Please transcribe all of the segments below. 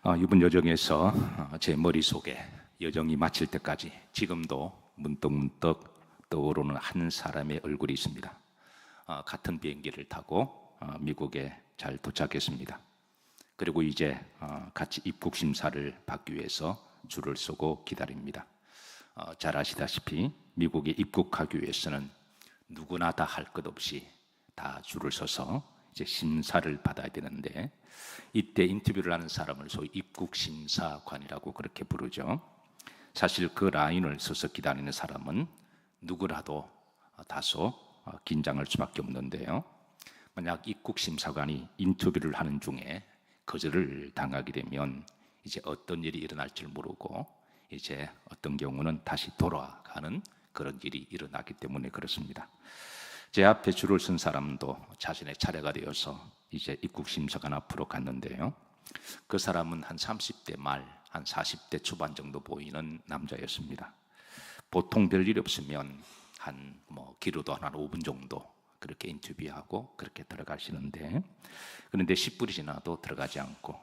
이번 여정에서 제 머릿속에 여정이 마칠 때까지 지금도 문득문득 떠오르는 한 사람의 얼굴이 있습니다. 같은 비행기를 타고 미국에 잘 도착했습니다. 그리고 이제 같이 입국 심사를 받기 위해서 줄을 서고 기다립니다. 잘 아시다시피 미국에 입국하기 위해서는 누구나 다 할 것 없이 다 줄을 서서 이제 심사를 받아야 되는데, 이때 인터뷰를 하는 사람을 소위 입국심사관이라고 그렇게 부르죠. 사실 그 라인을 서서 기다리는 사람은 누구라도 다소 긴장할 수밖에 없는데요. 만약 입국심사관이 인터뷰를 하는 중에 거절을 당하게 되면 이제 어떤 일이 일어날지 모르고 이제 어떤 경우는 다시 돌아가는 그런 일이 일어나기 때문에 그렇습니다. 제 앞에 줄을 선 사람도 자신의 차례가 되어서 이제 입국심사관 앞으로 갔는데요. 그 사람은 한 30대 말, 한 40대 초반 정도 보이는 남자였습니다. 보통 별일 없으면 길어도 한 5분 정도 그렇게 인터뷰하고 그렇게 들어가시는데, 그런데 10분이 지나도 들어가지 않고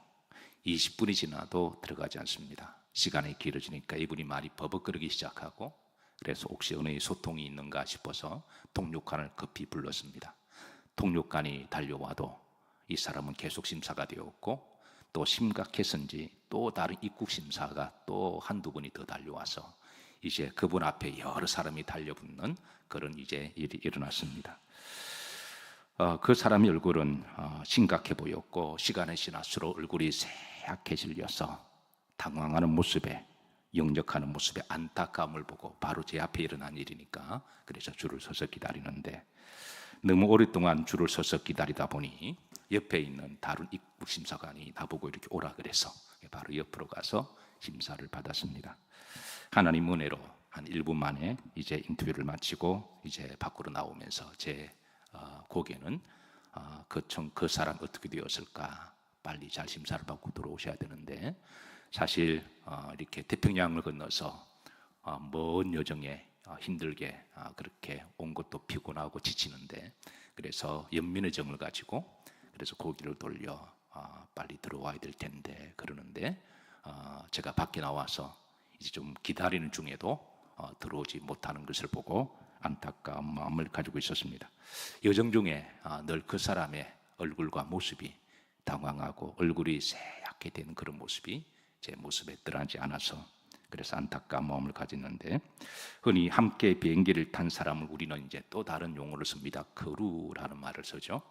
20분이 지나도 들어가지 않습니다. 시간이 길어지니까 이분이 말이 버벅거리기 시작하고, 그래서 혹시 은혜의 소통이 있는가 싶어서 통역관을 급히 불렀습니다. 통역관이 달려와도 이 사람은 계속 심사가 되었고, 또 심각해서인지 또 다른 입국심사가 또 한두 분이 더 달려와서 이제 그분 앞에 여러 사람이 달려붙는 그런 이제 일이 일어났습니다. 그 사람의 얼굴은 심각해 보였고, 시간이 지날수록 얼굴이 새하게 질려서 당황하는 모습에, 역력하는 모습에 안타까움을 보고, 바로 제 앞에 일어난 일이니까 그래서 줄을 서서 기다리는데, 너무 오랫동안 줄을 서서 기다리다 보니 옆에 있는 다른 입국심사관이 나보고 이렇게 오라 그래서 바로 옆으로 가서 심사를 받았습니다. 하나님 은혜로 한 1분 만에 이제 인터뷰를 마치고 이제 밖으로 나오면서 제 고개는 그 사람 어떻게 되었을까, 빨리 잘 심사를 받고 들어오셔야 되는데, 사실 이렇게 태평양을 건너서 먼 여정에 힘들게 그렇게 온 것도 피곤하고 지치는데, 그래서 연민의 정을 가지고 그래서 고개를 돌려 빨리 들어와야 될 텐데 그러는데, 제가 밖에 나와서 이제 좀 기다리는 중에도 들어오지 못하는 것을 보고 안타까운 마음을 가지고 있었습니다. 여정 중에 늘 그 사람의 얼굴과 모습이 당황하고 얼굴이 새하게 되는 그런 모습이 제 모습에 드러나지 않아서 그래서 안타까운 마음을 가졌는데, 흔히 함께 비행기를 탄 사람을 우리는 이제 또 다른 용어를 씁니다. 크루라는 말을 쓰죠.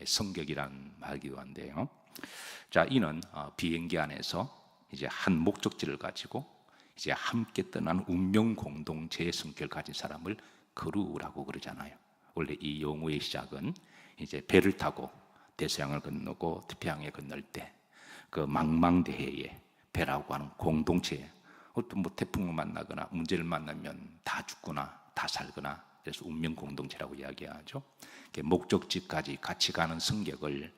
성격이라는 말이기도 한데요. 자, 이는 비행기 안에서 이제 한 목적지를 가지고 이제 함께 떠나는 운명 공동체의 성격을 가진 사람을 크루라고 그러잖아요. 원래 이 용어의 시작은 이제 배를 타고 대서양을 건너고 태평양에 건널 때 그 망망대해에 배라고 하는 공동체, 어떤 태풍을 만나거나 문제를 만나면 다 죽거나 다 살거나, 그래서 운명 공동체라고 이야기하죠. 목적지까지 같이 가는 승객을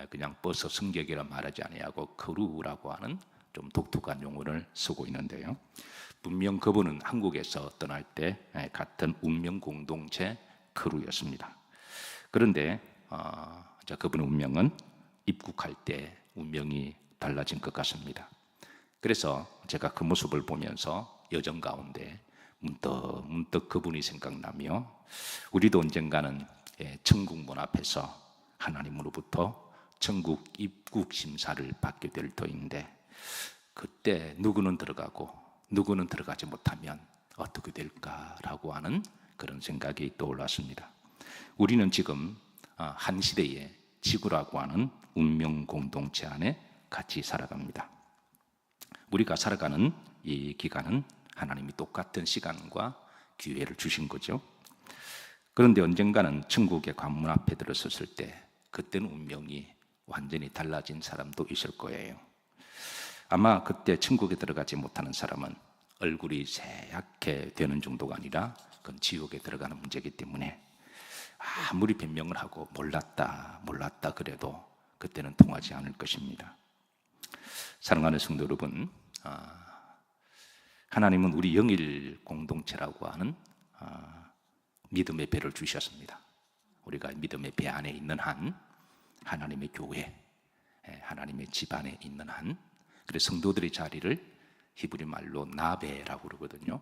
그냥 버스 승객이라 말하지 아니하고 크루라고 하는 좀 독특한 용어를 쓰고 있는데요. 분명 그분은 한국에서 떠날 때 같은 운명 공동체 크루였습니다. 그런데 그분의 운명은 입국할 때 운명이 달라진 것 같습니다. 그래서 제가 그 모습을 보면서 여정 가운데 문득 그분이 생각나며, 우리도 언젠가는 천국 문 앞에서 하나님으로부터 천국 입국 심사를 받게 될 터인데, 그때 누구는 들어가고 누구는 들어가지 못하면 어떻게 될까라고 하는 그런 생각이 떠올랐습니다. 우리는 지금 한 시대에 지구라고 하는 운명 공동체 안에 같이 살아갑니다. 우리가 살아가는 이 기간은 하나님이 똑같은 시간과 기회를 주신 거죠. 그런데 언젠가는 천국의 관문 앞에 들어섰을 때, 그때는 운명이 완전히 달라진 사람도 있을 거예요. 아마 그때 천국에 들어가지 못하는 사람은 얼굴이 새하게 되는 정도가 아니라 그건 지옥에 들어가는 문제이기 때문에 아무리 변명을 하고 몰랐다 그래도 그때는 통하지 않을 것입니다. 사랑하는 성도 여러분, 하나님은 우리 영일 공동체라고 하는 믿음의 배를 주셨습니다. 우리가 믿음의 배 안에 있는 한, 하나님의 교회, 하나님의 집 안에 있는 한, 그래서 성도들의 자리를 히브리 말로 나베라고 그러거든요.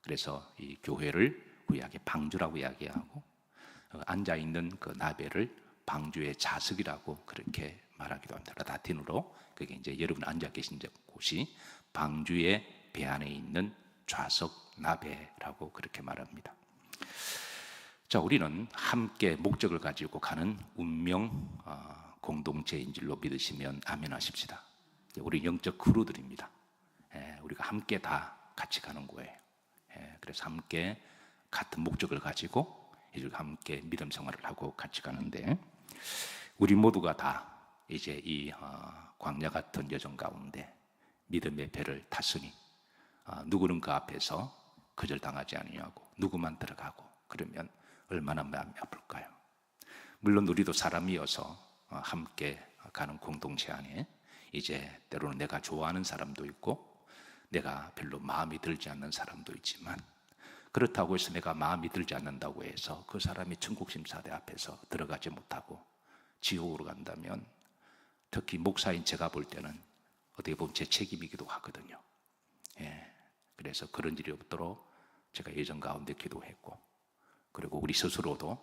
그래서 이 교회를 구약의 방주라고 이야기하고 앉아 있는 그 나베를 방주의 좌석이라고 그렇게 말하기도 합니다. 라틴어로 그게 이제 여러분 앉아 계신 곳이 방주의 배 안에 있는 좌석 나베라고 그렇게 말합니다. 자, 우리는 함께 목적을 가지고 가는 운명 공동체인 줄로 믿으시면 아멘 하십시다. 우리 영적 크루들입니다. 우리가 함께 다 같이 가는 거예요. 그래서 함께 같은 목적을 가지고 함께 믿음 생활을 하고 같이 가는데, 우리 모두가 다 이제 이 광야 같은 여정 가운데 믿음의 배를 탔으니 누구는 그 앞에서 거절당하지 아니하고 누구만 들어가고 그러면 얼마나 마음이 아플까요? 물론 우리도 사람이어서 함께 가는 공동체 안에 이제 때로는 내가 좋아하는 사람도 있고 내가 별로 마음이 들지 않는 사람도 있지만, 그렇다고 해서 내가 마음이 들지 않는다고 해서 그 사람이 천국심사대 앞에서 들어가지 못하고 지옥으로 간다면, 특히 목사인 제가 볼 때는 어떻게 보면 제 책임이기도 하거든요. 그래서 그런 일이 없도록 제가 예전 가운데 기도했고, 그리고 우리 스스로도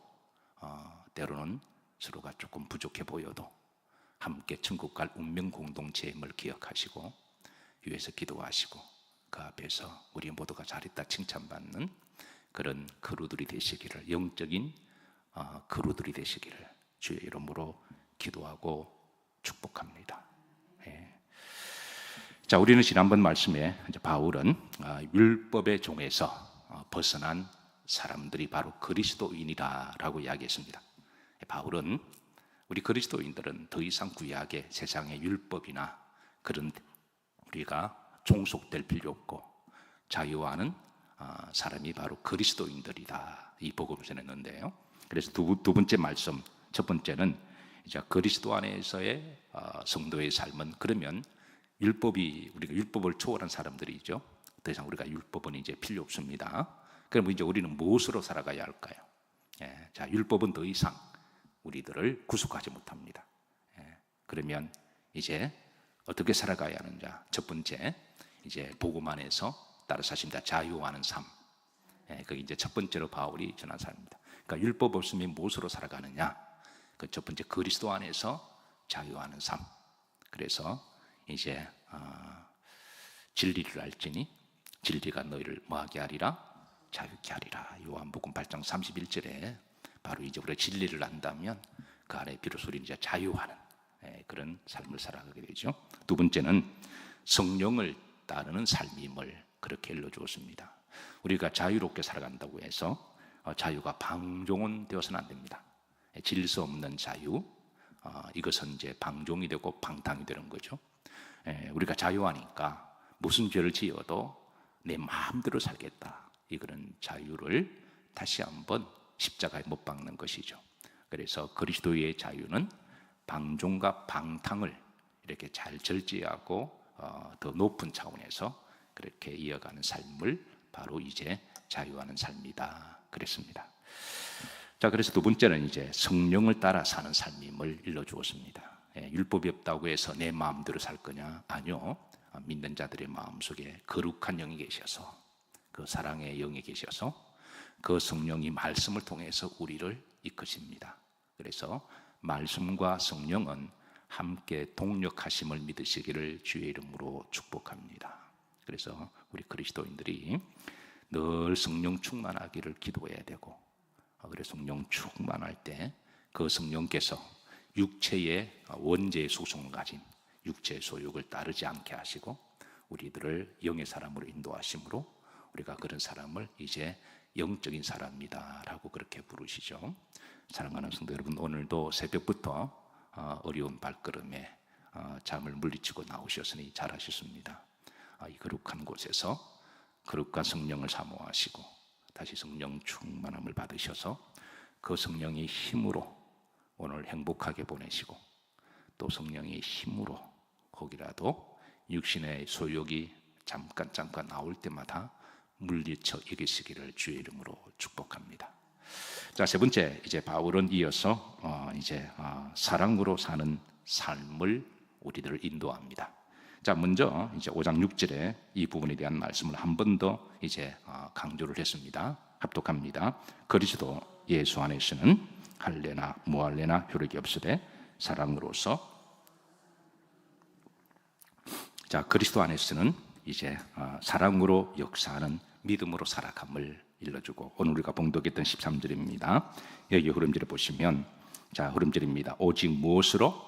때로는 서로가 조금 부족해 보여도 함께 천국 갈 운명 공동체임을 기억하시고 위에서 기도하시고 그 앞에서 우리 모두가 잘했다 칭찬받는 그런 그루들이 되시기를, 영적인 그루들이 되시기를 주의 이름으로 기도하고 축복합니다. 자, 우리는 지난번 말씀에 이제 바울은 율법의 종에서 벗어난 사람들이 바로 그리스도인이라고 이야기했습니다. 바울은 우리 그리스도인들은 더 이상 구약의 세상의 율법이나 그런 우리가 종속될 필요 없고 자유하는 사람이 바로 그리스도인들이다, 이 복음을 전했는데요. 그래서 두 번째 말씀, 첫 번째는 이제 그리스도 안에서의 성도의 삶은, 그러면 율법이, 우리가 율법을 초월한 사람들이죠. 더 이상 우리가 율법은 이제 필요 없습니다. 그럼 이제 우리는 무엇으로 살아가야 할까요? 자, 율법은 더 이상 우리들을 구속하지 못합니다. 그러면 이제 어떻게 살아가야 하는가? 첫 번째, 이제 복음 안에서 따라 사십니다. 자유하는 삶. 그게 이제 첫 번째로 바울이 전한 삶입니다. 그러니까 율법 없으면 무엇으로 살아가느냐? 그 첫 번째, 그리스도 안에서 자유하는 삶. 그래서 이제 진리를 알지니 진리가 너희를 뭐하게 하리라? 자유케 하리라. 요한복음 8장 31절에 바로 이제 우리가 진리를 안다면 그 안에 비로소 이제 자유하는 그런 삶을 살아가게 되죠. 두 번째는 성령을 따르는 삶임을 그렇게 일러주었습니다. 우리가 자유롭게 살아간다고 해서 자유가 방종은 되어서는 안 됩니다. 질서 없는 자유, 이것은 이제 방종이 되고 방탕이 되는 거죠. 우리가 자유하니까 무슨 죄를 지어도 내 마음대로 살겠다, 이 그런 자유를 다시 한번 십자가에 못 박는 것이죠. 그래서 그리스도의 자유는 방종과 방탕을 이렇게 잘 절제하고 더 높은 차원에서 그렇게 이어가는 삶을 바로 이제 자유하는 삶이다 그랬습니다. 자, 그래서 두 번째는 이제 성령을 따라 사는 삶임을 일러주었습니다. 율법이 없다고 해서 내 마음대로 살 거냐? 아니요. 믿는 자들의 마음속에 거룩한 영이 계셔서, 그 사랑의 영이 계셔서 그 성령이 말씀을 통해서 우리를 이끄십니다. 그래서 말씀과 성령은 함께 동력하심을 믿으시기를 주의 이름으로 축복합니다. 그래서 우리 그리스도인들이 늘 성령 충만하기를 기도해야 되고, 그래서 성령 충만할 때 그 성령께서 육체의 원죄의 소송을 가진 육체의 소욕을 따르지 않게 하시고 우리들을 영의 사람으로 인도하심으로 우리가 그런 사람을 이제 영적인 사람이다 라고 그렇게 부르시죠. 사랑하는 성도 여러분, 오늘도 새벽부터 어려운 발걸음에 잠을 물리치고 나오셨으니 잘하셨습니다. 이 거룩한 곳에서 거룩한 성령을 사모하시고 다시 성령 충만함을 받으셔서 그 성령의 힘으로 오늘 행복하게 보내시고, 또 성령의 힘으로 혹이라도 육신의 소욕이 잠깐 나올 때마다 물리쳐 이기시기를 주의 이름으로 축복합니다. 자, 세 번째, 이제 바울은 이어서 이제 사랑으로 사는 삶을 우리들을 인도합니다. 자, 먼저 이제 5장 6절에 이 부분에 대한 말씀을 한 번 더 이제 강조를 했습니다. 합독합니다. 그리스도 예수 안에서는 할례나 무할례나 효력이 없으되 사랑으로서, 자, 그리스도 안에서는 이제 사랑으로 역사하는 믿음으로 살아감을 일러주고, 오늘 우리가 봉독했던 13절입니다. 여기 흐름절에 보시면, 자, 흐름절입니다. 오직 무엇으로?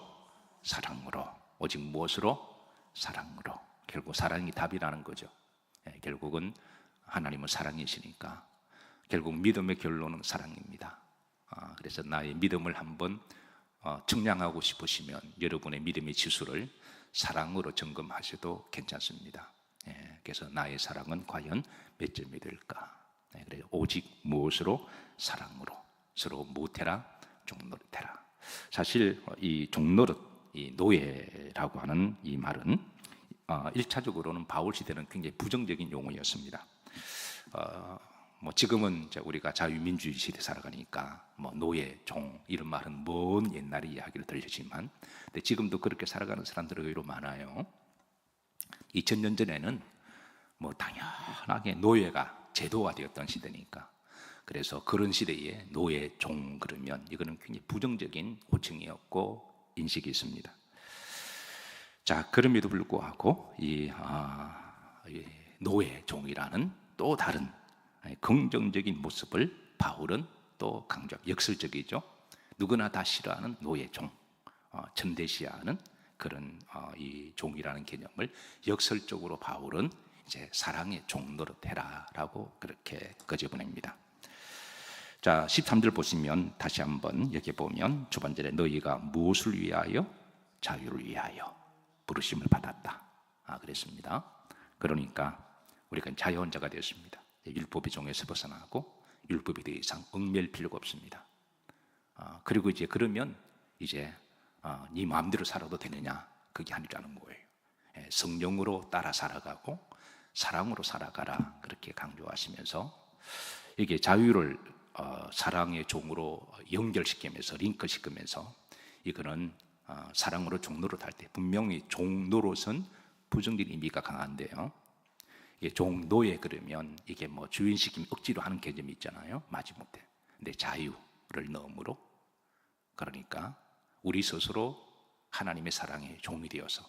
사랑으로. 오직 무엇으로? 사랑으로. 결국 사랑이 답이라는 거죠. 결국은 하나님은 사랑이시니까 결국 믿음의 결론은 사랑입니다. 그래서 나의 믿음을 한번 측량하고 싶으시면 여러분의 믿음의 지수를 사랑으로 점검하셔도 괜찮습니다. 그래서 나의 사랑은 과연 몇 점이 될까? 그래서 오직 무엇으로? 사랑으로. 서로 무태라 종노릇해라. 사실 이 종노릇, 이 노예라고 하는 이 말은 1차적으로는 바울 시대는 굉장히 부정적인 용어였습니다. 뭐 지금은 우리가 자유민주주의 시대 살아가니까 뭐 노예, 종 이런 말은 먼 옛날의 이야기를 들리지만, 근데 지금도 그렇게 살아가는 사람들이 의외로 많아요. 2000년 전에는 뭐 당연하게 노예가 제도화되었던 시대니까, 그래서 그런 시대에 노예, 종 그러면 이거는 굉장히 부정적인 호칭이었고 인식이 있습니다. 자, 그럼에도 불구하고 이 노예, 종이라는 또 다른 긍정적인 모습을 바울은 또 강조하고, 역설적이죠. 누구나 다 싫어하는 노예, 종, 전대시하는 그런 이 종이라는 개념을 역설적으로 바울은 이제 사랑의 종노릇해라라고 그렇게 끄집어냅니다. 자, 13절 보시면 다시 한번 여기 보면 초반절에 너희가 무엇을 위하여? 자유를 위하여 부르심을 받았다. 그랬습니다. 그러니까 우리가 자유원자가 되었습니다. 율법의 종에서 벗어나고 율법에 더 이상 얽매일 필요가 없습니다. 그리고 이제 그러면 이제 네 마음대로 살아도 되느냐? 그게 아니라는 거예요. 성령으로 따라 살아가고 사랑으로 살아가라, 그렇게 강조하시면서 이게 자유를 사랑의 종으로 연결시키면서 링크시키면서, 이거는 사랑으로 종노릇 할 때 분명히 종노릇은 부정적인 의미가 강한데요. 종노예 그러면 이게 뭐 주인시키면 억지로 하는 개념이 있잖아요. 마지못해. 근데 자유를 넣음으로, 그러니까 우리 스스로 하나님의 사랑의 종이 되어서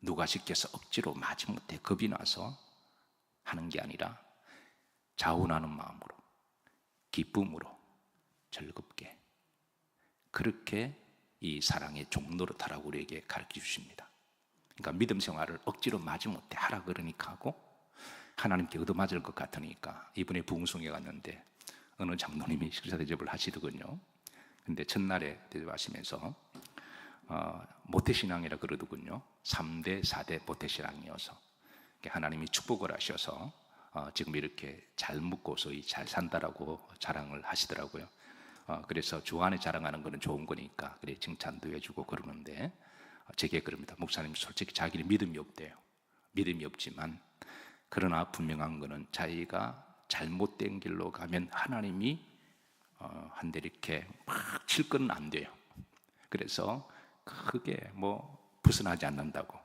누가 시켜서 억지로 마지못해 겁이 나서 하는 게 아니라 자원하는 마음으로, 기쁨으로, 즐겁게, 그렇게 이 사랑의 종노릇하라고 우리에게 가르쳐 주십니다. 그러니까 믿음 생활을 억지로 마지못해 하라 그러니까 하고, 하나님께 얻어맞을 것 같으니까, 이번에 부흥성에 갔는데 어느 장로님이 식사 대접을 하시더군요. 근데 첫날에 대접하시면서 모태신앙이라 그러더군요. 3대 4대 모태신앙이어서 하나님이 축복을 하셔서 지금 이렇게 잘 먹고서 잘 산다라고 자랑을 하시더라고요. 그래서 주 안에 자랑하는 거는 좋은 거니까 그래 칭찬도 해주고 그러는데, 제게 그럽니다. 목사님 솔직히 자기는 믿음이 없대요. 믿음이 없지만 그러나 분명한 거는 자기가 잘못된 길로 가면 하나님이 한 대 이렇게 막 칠 건 안 돼요. 그래서 크게 뭐 벗어나지 않는다고,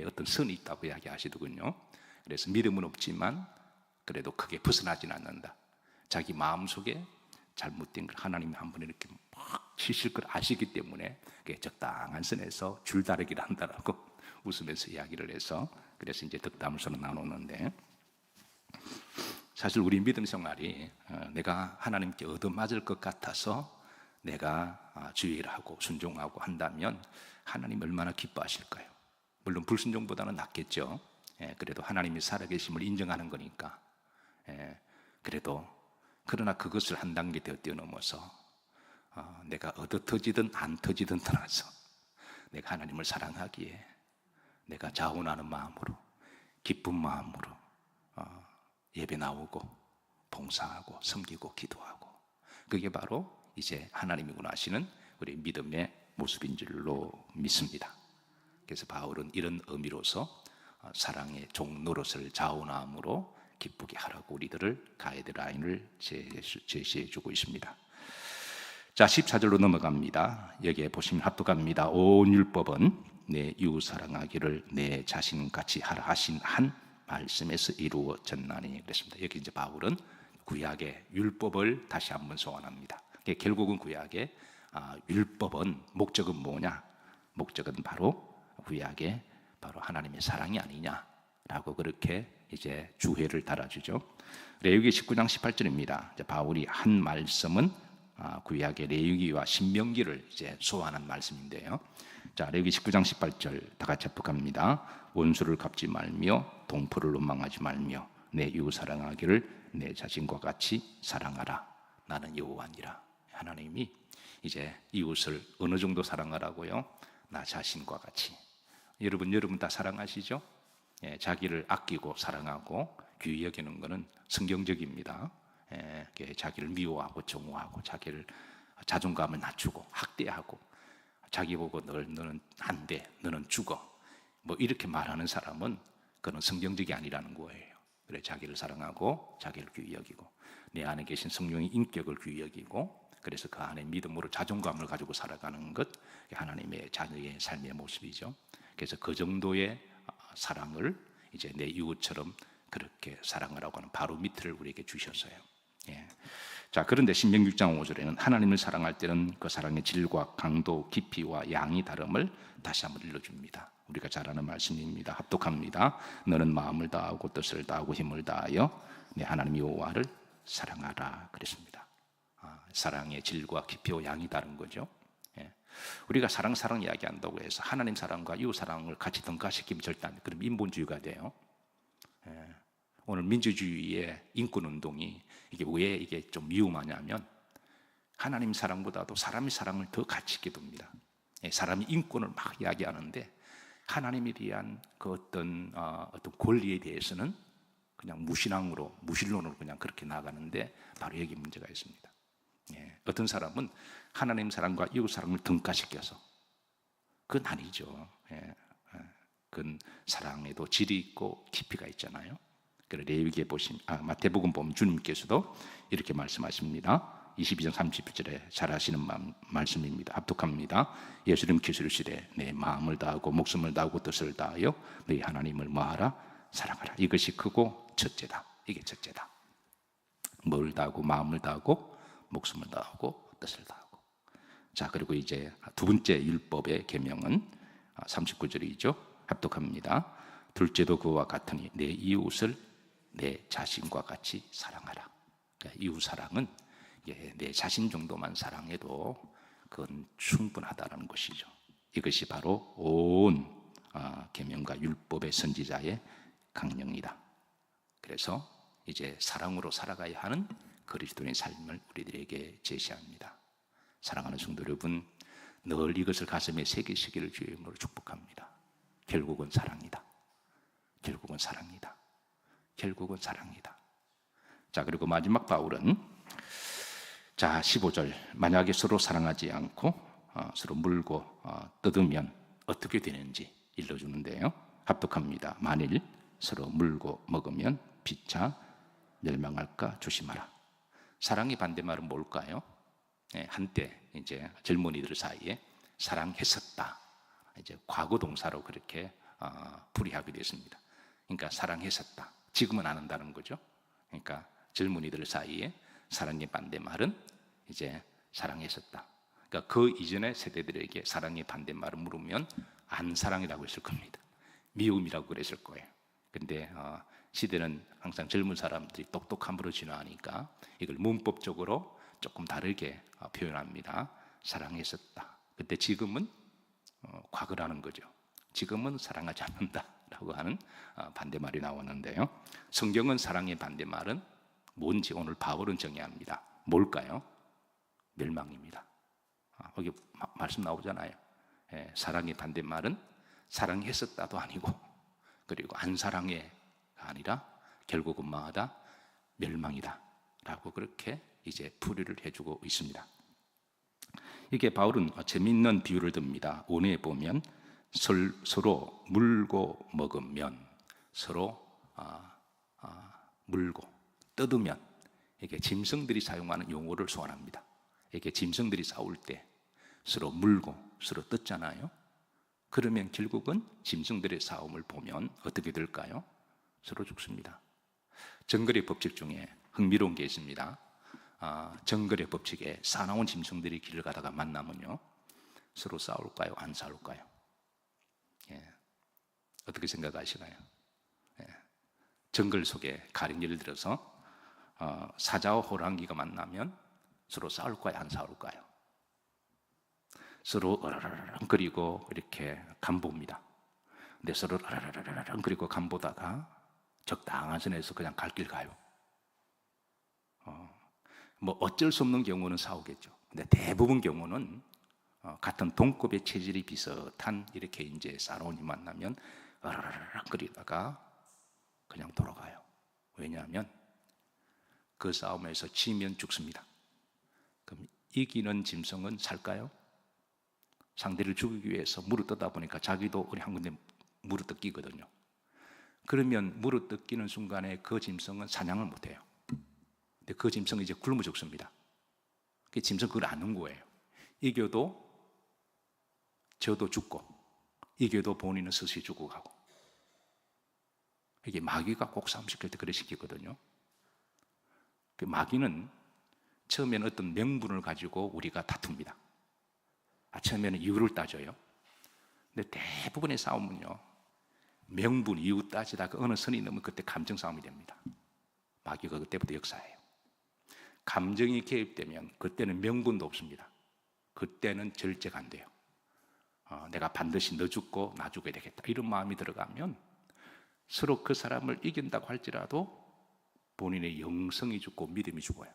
어떤 선이 있다고 이야기하시더군요. 그래서 믿음은 없지만 그래도 크게 벗어나지는 않는다. 자기 마음속에 잘못된 걸 하나님이 한 번 이렇게 막 치실 걸 아시기 때문에 적당한 선에서 줄다리기를 한다라고 웃으면서 이야기를 해서, 그래서 이제 덕담을 서로 나누는데, 사실 우리 믿음 생활이 내가 하나님께 얻어맞을 것 같아서 내가 주의를 하고 순종하고 한다면 하나님 얼마나 기뻐하실까요? 물론 불순종보다는 낫겠죠. 그래도 하나님이 살아계심을 인정하는 거니까. 그래도 그러나 그것을 한 단계 더 뛰어넘어서 내가 얻어 터지든 안 터지든 떠나서 내가 하나님을 사랑하기에 내가 자원하는 마음으로, 기쁜 마음으로 예배 나오고 봉사하고 섬기고 기도하고, 그게 바로 이제 하나님이구나 하시는 우리 믿음의 모습인 줄로 믿습니다. 그래서 바울은 이런 의미로서 사랑의 종노릇을 자원함으로 기쁘게 하라고 우리들을 가이드라인을 제시해 주고 있습니다. 자, 14절로 넘어갑니다. 여기에 보시면 합독합니다. 온 율법은 내 이웃 사랑하기를 내 자신같이 하라 하신 한 말씀에서 이루어졌나니 그랬습니다. 여기 이제 바울은 구약의 율법을 다시 한번 소환합니다. 결국은 구약의 율법은 목적은 뭐냐? 목적은 바로 구약의 바로 하나님의 사랑이 아니냐라고 그렇게 이제 주회를 달아주죠. 레위기 19장 18절입니다. 바울이 한 말씀은 구약의 레위기와 신명기를 이제 소환한 말씀인데요. 자, 레위기 19장 18절 다 같이 합독합니다. 원수를 갚지 말며 동포를 원망하지 말며 내 이웃 사랑하기를 내 자신과 같이 사랑하라. 나는 여호와니라. 하나님이 이제 이웃을 어느 정도 사랑하라고요? 나 자신과 같이. 여러분 다 사랑하시죠? 예, 자기를 아끼고 사랑하고 귀히 여기는 것은 성경적입니다. 자기를 미워하고 정오하고 자기를 자존감을 낮추고 학대하고 자기 보고 너는 안 돼, 너는 죽어 뭐 이렇게 말하는 사람은 그건 성경적이 아니라는 거예요. 그래, 자기를 사랑하고 자기를 귀히 여기고 내 안에 계신 성령의 인격을 귀히 여기고 그래서 그 안에 믿음으로 자존감을 가지고 살아가는 것, 하나님의 자녀의 삶의 모습이죠. 그래서 그 정도의 사랑을 이제 내 이웃처럼 그렇게 사랑하라고 하는 바로 밑을 우리에게 주셨어요. 예. 자, 그런데 신명기 6장 5절에는 하나님을 사랑할 때는 그 사랑의 질과 강도, 깊이와 양이 다름을 다시 한번 일러줍니다. 우리가 잘 아는 말씀입니다. 합독합니다. 너는 마음을 다하고 뜻을 다하고 힘을 다하여 내 하나님 여호와를 사랑하라 그랬습니다. 사랑의 질과 깊이와 양이 다른 거죠. 예. 우리가 사랑 이야기한다고 해서 하나님 사랑과 이웃 사랑을 같이 등가시키면 절대 안 돼요. 그럼 인본주의가 돼요. 예. 오늘 민주주의의 인권운동이 이게 좀 위험하냐면 하나님 사랑보다도 사람의 사랑을 더 가치 있게 둡니다. 예. 사람이 인권을 막 이야기하는데 하나님에 대한 그 어떤 권리에 대해서는 그냥 무신론으로 그냥 그렇게 나가는데 바로 여기 문제가 있습니다. 예. 어떤 사람은 하나님 사랑과 이웃 사랑을 등가시켜서 그건 아니죠. 예. 그건 사랑에도 질이 있고 깊이가 있잖아요. 그래서 레위기에 보시면 마태복음 보면 주님께서도 이렇게 말씀하십니다. 22장 30절에 잘 아시는 말씀입니다. 합독합니다. 예수님 기술시되 내 마음을 다하고 목숨을 다하고 뜻을 다하여 너희 하나님을 뭐하라? 사랑하라. 이것이 크고 첫째다. 이게 첫째다. 뭘 다하고 마음을 다하고 목숨을 다하고 뜻을 다하고. 자, 그리고 이제 두 번째 율법의 계명은 39절이죠. 합독합니다. 둘째도 그와 같으니 내 이웃을 내 자신과 같이 사랑하라. 그러니까 이웃 사랑은 내 자신 정도만 사랑해도 그건 충분하다는 것이죠. 이것이 바로 온 계명과 율법의 선지자의 강령이다. 그래서 이제 사랑으로 살아가야 하는 그리스도인의 삶을 우리들에게 제시합니다. 사랑하는 성도 여러분, 늘 이것을 가슴에 새기시기를 주의 이름으로 축복합니다. 결국은 사랑이다. 결국은 사랑이다. 결국은 사랑이다. 자, 그리고 마지막 바울은 자 15절 만약에 서로 사랑하지 않고 서로 물고 뜯으면 어떻게 되는지 일러주는데요. 합독합니다. 만일 서로 물고 먹으면 피차 멸망할까 조심하라. 사랑의 반대말은 뭘까요? 네, 한때 이제 젊은이들 사이에 사랑했었다. 이제 과거 동사로 그렇게 풀이하게 됐습니다. 그러니까 사랑했었다. 지금은 안 한다는 거죠. 그러니까 젊은이들 사이에 사랑의 반대말은 이제 사랑했었다. 그러니까 그 이전의 세대들에게 사랑의 반대말을 물으면 안 사랑이라고 했을 겁니다. 미움이라고 그랬을 거예요. 근데 시대는 항상 젊은 사람들이 똑똑함으로 진화하니까 이걸 문법적으로 조금 다르게 표현합니다. 사랑했었다. 그때 지금은 과거라는 거죠. 지금은 사랑하지 않는다라고 하는 반대말이 나오는데요. 성경은 사랑의 반대말은 뭔지 오늘 바울은 정의합니다. 뭘까요? 멸망입니다. 여기 말씀 나오잖아요. 사랑의 반대말은 사랑했었다도 아니고 그리고 안 사랑해가 아니라 결국은 뭐하다? 멸망이다 라고 그렇게 이제 풀이를 해주고 있습니다. 이게 바울은 재미있는 비유를 듭니다. 원어에 보면 서로 물고 먹으면 서로 물고 뜯으면 이게 짐승들이 사용하는 용어를 소환합니다. 이게 짐승들이 싸울 때 서로 물고 서로 뜯잖아요. 그러면 결국은 짐승들의 싸움을 보면 어떻게 될까요? 서로 죽습니다. 정글의 법칙 중에 흥미로운 게 있습니다. 정글의 법칙에 사나운 짐승들이 길을 가다가 만나면요, 서로 싸울까요? 안 싸울까요? 예. 어떻게 생각하시나요? 예. 정글 속에 가령 예를 들어서 사자와 호랑이가 만나면 서로 싸울까요? 안 싸울까요? 서로 으르렁거리고 이렇게 간봅니다. 근데 서로 으르렁거리고 간보다가 적당한 선에서 그냥 갈 길 가요. 뭐 어쩔 수 없는 경우는 싸우겠죠. 근데 대부분 경우는 같은 동급의 체질이 비슷한 이렇게 이제 사나운이 만나면 으르렁거리다가 그냥 돌아가요. 왜냐하면 그 싸움에서 지면 죽습니다. 그럼 이기는 짐승은 살까요? 상대를 죽이기 위해서 물어뜯다 보니까 자기도 어디 한 군데 물어뜯기거든요. 그러면 물어뜯기는 순간에 그 짐승은 사냥을 못해요. 근데 그 짐승은 이제 굶어 죽습니다. 그 짐승 그걸 아는 거예요. 이겨도 저도 죽고, 이겨도 본인은 스스로 죽고 가고. 이게 마귀가 꼭 싸움 시킬 때 그래 시키거든요. 그 마귀는 처음에는 어떤 명분을 가지고 우리가 다툽니다. 처음에는 이유를 따져요. 근데 대부분의 싸움은요, 명분, 이유 따지다가 어느 선이 넘으면 그때 감정 싸움이 됩니다. 마귀가 그때부터 역사해요. 감정이 개입되면 그때는 명분도 없습니다. 그때는 절제가 안 돼요. 내가 반드시 너 죽고 나 죽어야 되겠다, 이런 마음이 들어가면 서로 그 사람을 이긴다고 할지라도 본인의 영성이 죽고 믿음이 죽어요.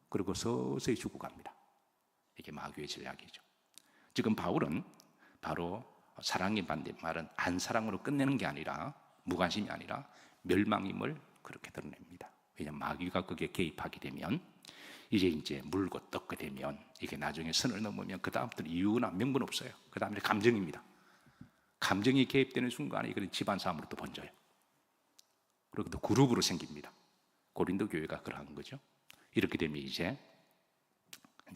그리고 서서히 죽어갑니다. 이게 마귀의 전략이죠. 지금 바울은 바로 사랑의 반대말은 안 사랑으로 끝내는 게 아니라, 무관심이 아니라 멸망임을 그렇게 드러냅니다. 왜냐하면 마귀가 거기에 개입하게 되면 이제 물고 뜯게 되면 이게 나중에 선을 넘으면 그 다음부터는 이유나 명분 없어요. 그 다음에 감정입니다. 감정이 개입되는 순간에 이거는 집안 싸움으로 또 번져요. 그리고 또 그룹으로 생깁니다. 고린도 교회가 그러한 거죠. 이렇게 되면 이제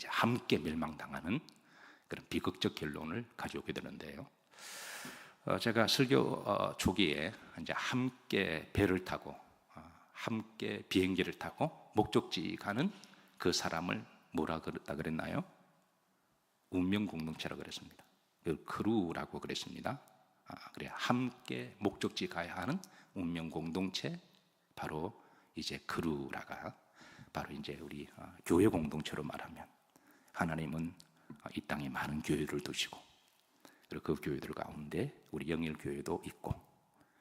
함께 멸망당하는 그런 비극적 결론을 가져오게 되는데요. 제가 설교 초기에 이제 함께 배를 타고 함께 비행기를 타고 목적지 가는 그 사람을 뭐라 그랬나요? 운명 공동체라고 그랬습니다. 크루라고 그랬습니다. 그래, 함께 목적지 가야 하는 운명 공동체, 바로 이제 크루라가 바로 이제 우리 교회 공동체로 말하면, 하나님은 이 땅에 많은 교회를 두시고, 그리고 그 교회들 가운데 우리 영일교회도 있고,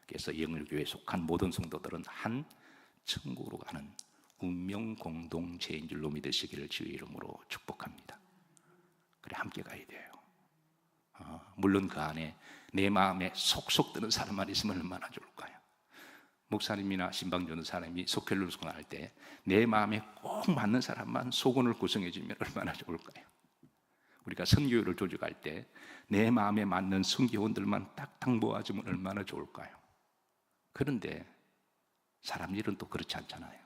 그래서 영일교회에 속한 모든 성도들은 한 천국으로 가는 운명 공동체인 줄로 믿으시기를 주의 이름으로 축복합니다. 그래, 함께 가야 돼요. 물론 그 안에 내 마음에 속속 드는 사람만 있으면 얼마나 좋을까요? 목사님이나 신방전도 사람이 속혈로 소원할 때 내 마음에 꼭 맞는 사람만 소원을 구성해 주면 얼마나 좋을까요? 우리가 선교회를 조직할 때 내 마음에 맞는 선교원들만 딱딱 모아주면 얼마나 좋을까요? 그런데 사람 일은 또 그렇지 않잖아요.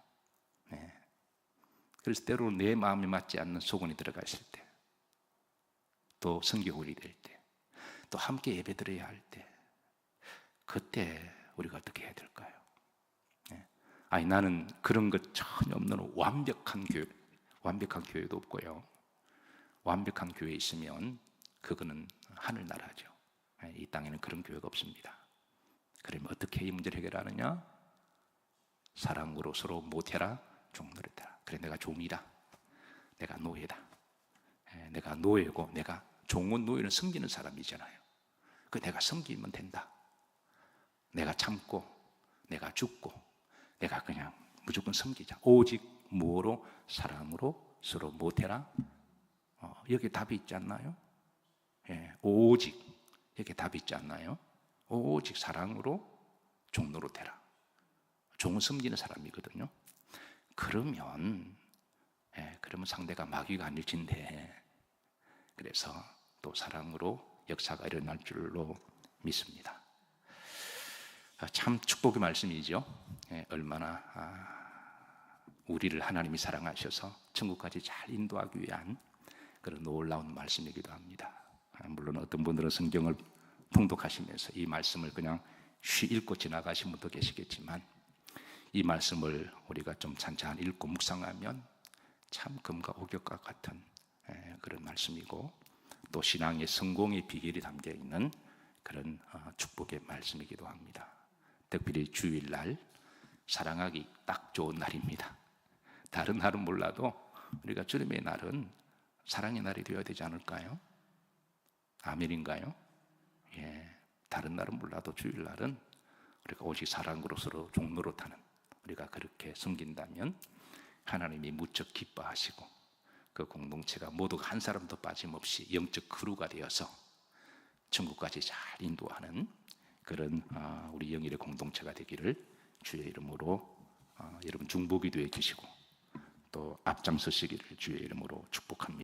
네. 그래서 때로는 내 마음에 맞지 않는 소원이 들어가 있을 때, 또 선교원이 될 때, 또 함께 예배드려야 할 때, 그때 우리가 어떻게 해야 될까요? 네. 아니, 나는 그런 것 전혀 없는 완벽한 교회도 없고요. 완벽한 교회에 있으면 그거는 하늘나라죠. 이 땅에는 그런 교회가 없습니다. 그러면 어떻게 이 문제를 해결하느냐? 사랑으로 서로 못해라, 종노릇해라. 그래, 내가 종이다, 내가 노예다. 내가 노예고, 내가 종은 노예는 섬기는 사람이잖아요. 그 내가 섬기면 된다. 내가 참고, 내가 죽고, 내가 그냥 무조건 섬기자. 오직 무엇으로? 사랑으로 서로 못해라. 여기 답이 있지 않나요? 오직, 여기 답이 있지 않나요? 오직 사랑으로 종노릇해라. 종은 섬기는 사람이거든요. 그러면 상대가 마귀가 아닐진데, 그래서 또 사랑으로 역사가 일어날 줄로 믿습니다. 참 축복의 말씀이죠. 얼마나 우리를 하나님이 사랑하셔서 천국까지 잘 인도하기 위한 그런 놀라운 말씀이기도 합니다. 물론 어떤 분들은 성경을 통독하시면서 이 말씀을 그냥 쉬 읽고 지나가신 분도 계시겠지만 이 말씀을 우리가 좀 찬찬히 읽고 묵상하면 참 금과 옥역과 같은 그런 말씀이고 또 신앙의 성공의 비결이 담겨 있는 그런 축복의 말씀이기도 합니다. 특별히 주일날 사랑하기 딱 좋은 날입니다. 다른 날은 몰라도 우리가 주님의 날은 사랑의 날이 되어야 되지 않을까요? 아멘인가요? 예, 다른 날은 몰라도 주일날은 우리가 오직 사랑으로 서로 종로릇하는 우리가 그렇게 섬긴다면 하나님이 무척 기뻐하시고 그 공동체가 모두 한 사람도 빠짐없이 영적 크루가 되어서 천국까지 잘 인도하는 그런 우리 영일의 공동체가 되기를 주의 이름으로 여러분 중보기도해 주시고 또 앞장서시기를 주의 이름으로 축복합니다.